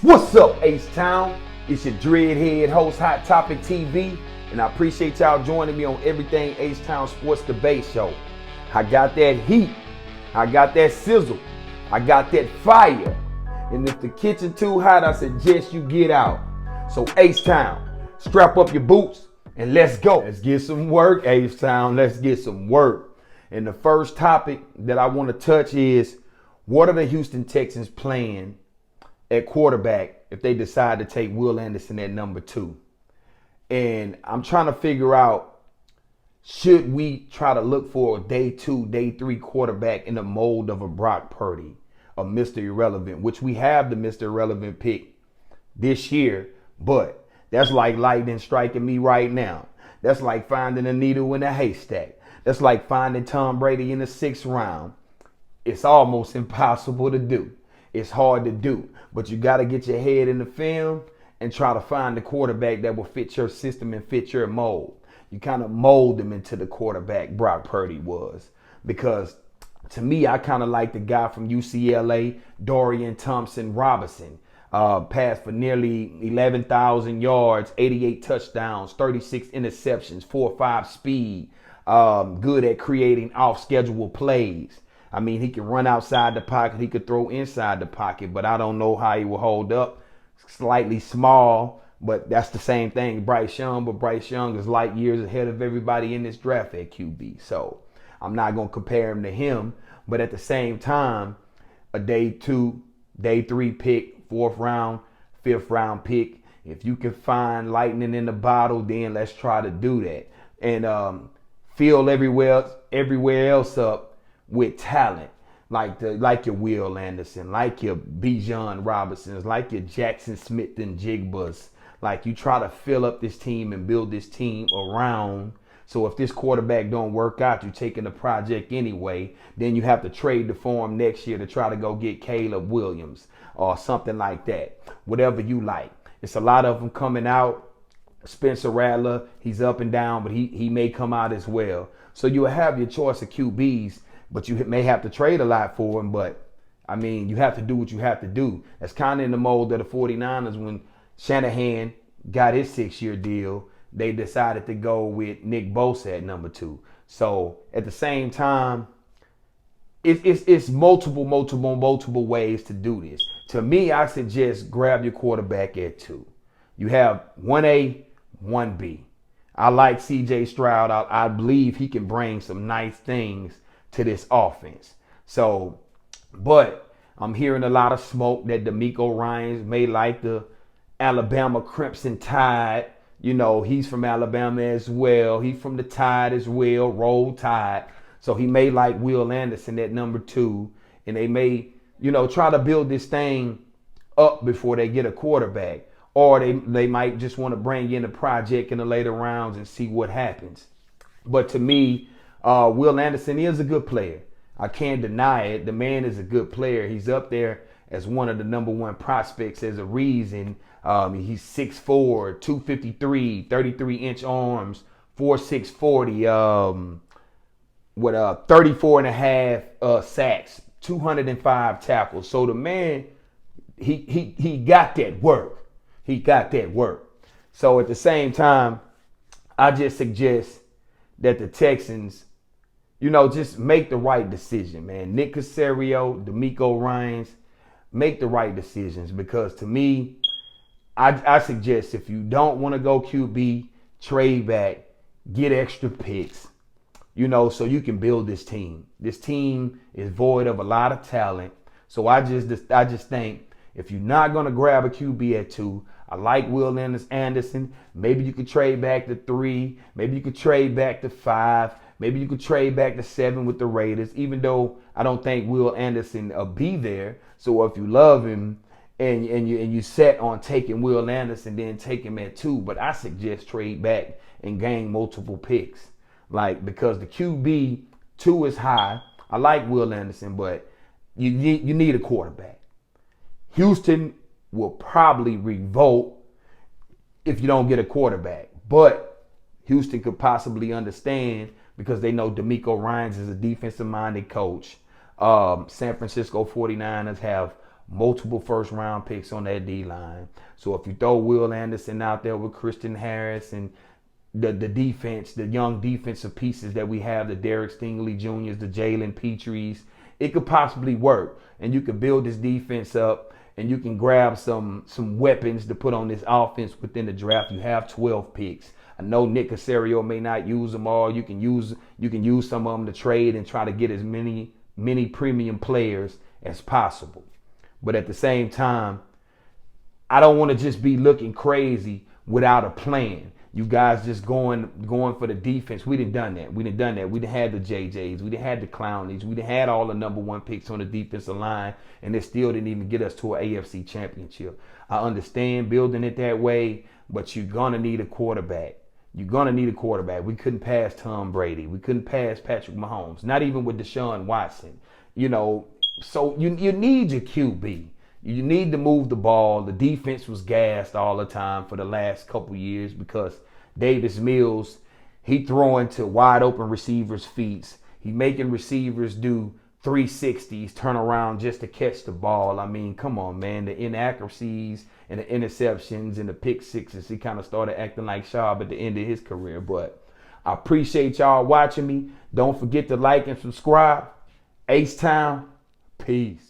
What's up, H-Town? It's your dreadhead host, Hot Topic TV, and I appreciate y'all joining me on Everything H-Town Sports Debate Show. I got that heat, I got that sizzle, I got that fire, and if the kitchen too hot, I suggest you get out. So H-Town, strap up your boots and let's go. Let's get some work, H-Town, let's get some work. And the first topic that I want to touch is, what are the Houston Texans playing at quarterback if they decide to take Will Anderson at number 2? And I'm trying to figure out, should we try to look for a day 2, day 3 quarterback in the mold of a Brock Purdy, a Mr. Irrelevant, which we have the Mr. Irrelevant pick this year, but that's like lightning striking me right now. That's like finding a needle in a haystack. That's like finding Tom Brady in the 6th round. It's almost impossible to do. It's hard to do, but you got to get your head in the film and try to find the quarterback that will fit your system and fit your mold. You kind of mold them into the quarterback Brock Purdy was, because to me, I kind of like the guy from UCLA, Dorian Thompson-Robinson. Passed for nearly 11,000 yards, 88 touchdowns, 36 interceptions, 4.5 speed, good at creating off-schedule plays. I mean, he can run outside the pocket. He could throw inside the pocket, but I don't know how he will hold up. Slightly small, but that's the same thing. Bryce Young, but Bryce Young is light years ahead of everybody in this draft at QB. So I'm not going to compare him to him. But at the same time, a day 2, day 3 pick, 4th round, 5th round pick. If you can find lightning in the bottle, then let's try to do that. And fill everywhere else up with talent, like your Will Anderson, like your Bijan Robinsons, like your Jackson Smith and Jigbas. Like, you try to fill up this team and build this team around. So if this quarterback don't work out, you're taking the project anyway. Then you have to trade the for him next year to try to go get Caleb Williams or something like that. Whatever you like. It's a lot of them coming out. Spencer Rattler, he's up and down, but he may come out as well. So you'll have your choice of QBs, but you may have to trade a lot for him. But, I mean, you have to do what you have to do. That's kind of in the mold of the 49ers when Shanahan got his 6-year deal. They decided to go with Nick Bosa at number 2. So, at the same time, it's multiple ways to do this. To me, I suggest grab your quarterback at 2. You have 1A, 1B. I like C.J. Stroud. I believe he can bring some nice things to this offense. So, but I'm hearing a lot of smoke that DeMeco Ryans may like the Alabama Crimson Tide. You know, he's from Alabama as well. He's from the Tide as well, Roll Tide. So he may like Will Anderson at number 2. And they may, try to build this thing up before they get a quarterback. Or they might just want to bring in a project in the later rounds and see what happens. But to me, Will Anderson is a good player. I can't deny it. The man is a good player. He's up there as one of the number 1 prospects as a reason. He's 6'4", 253, 33-inch arms, 4'6", 40, with 34 and a half sacks, 205 tackles. So the man, he got that work. He got that work. So at the same time, I just suggest that the Texans, just make the right decision, man. Nick Caserio, DeMeco Ryans, make the right decisions, because to me, I suggest if you don't want to go QB, trade back, get extra picks, so you can build this team. This team is void of a lot of talent. So I just think if you're not going to grab a QB at 2, I like Will Anderson. Maybe you could trade back to 3. Maybe you could trade back to 5. Maybe you could trade back to 7 with the Raiders, even though I don't think Will Anderson will be there. So if you love him and you set on taking Will Anderson, then take him at 2. But I suggest trade back and gain multiple picks. Because the QB 2 is high. I like Will Anderson, but you need a quarterback. Houston will probably revolt if you don't get a quarterback. But Houston could possibly understand, because they know DeMeco Ryans is a defensive-minded coach. San Francisco 49ers have multiple first round picks on that D-line. So if you throw Will Anderson out there with Christian Harris and the defense, the young defensive pieces that we have, the Derek Stingley Jr.'s, the Jalen Petries, it could possibly work. And you can build this defense up and you can grab some weapons to put on this offense within the draft. You have 12 picks. I know Nick Caserio may not use them all. You can use some of them to trade and try to get as many premium players as possible. But at the same time, I don't want to just be looking crazy without a plan. You guys just going for the defense. We done that. We done had the JJs. We done had the Clownies. We done had all the number one picks on the defensive line, and it still didn't even get us to an AFC championship. I understand building it that way, but you're going to need a quarterback. You're going to need a quarterback. We couldn't pass Tom Brady. We couldn't pass Patrick Mahomes, not even with Deshaun Watson. So you need your QB. You need to move the ball. The defense was gassed all the time for the last couple years because Davis Mills, he throwing to wide open receivers' feet. He making receivers do 360s, turn around just to catch the ball. I mean, come on, man. The inaccuracies and the interceptions and the pick sixes, he kind of started acting like Schaub at the end of his career. But I appreciate y'all watching me. Don't forget to like and subscribe. H-Town, peace.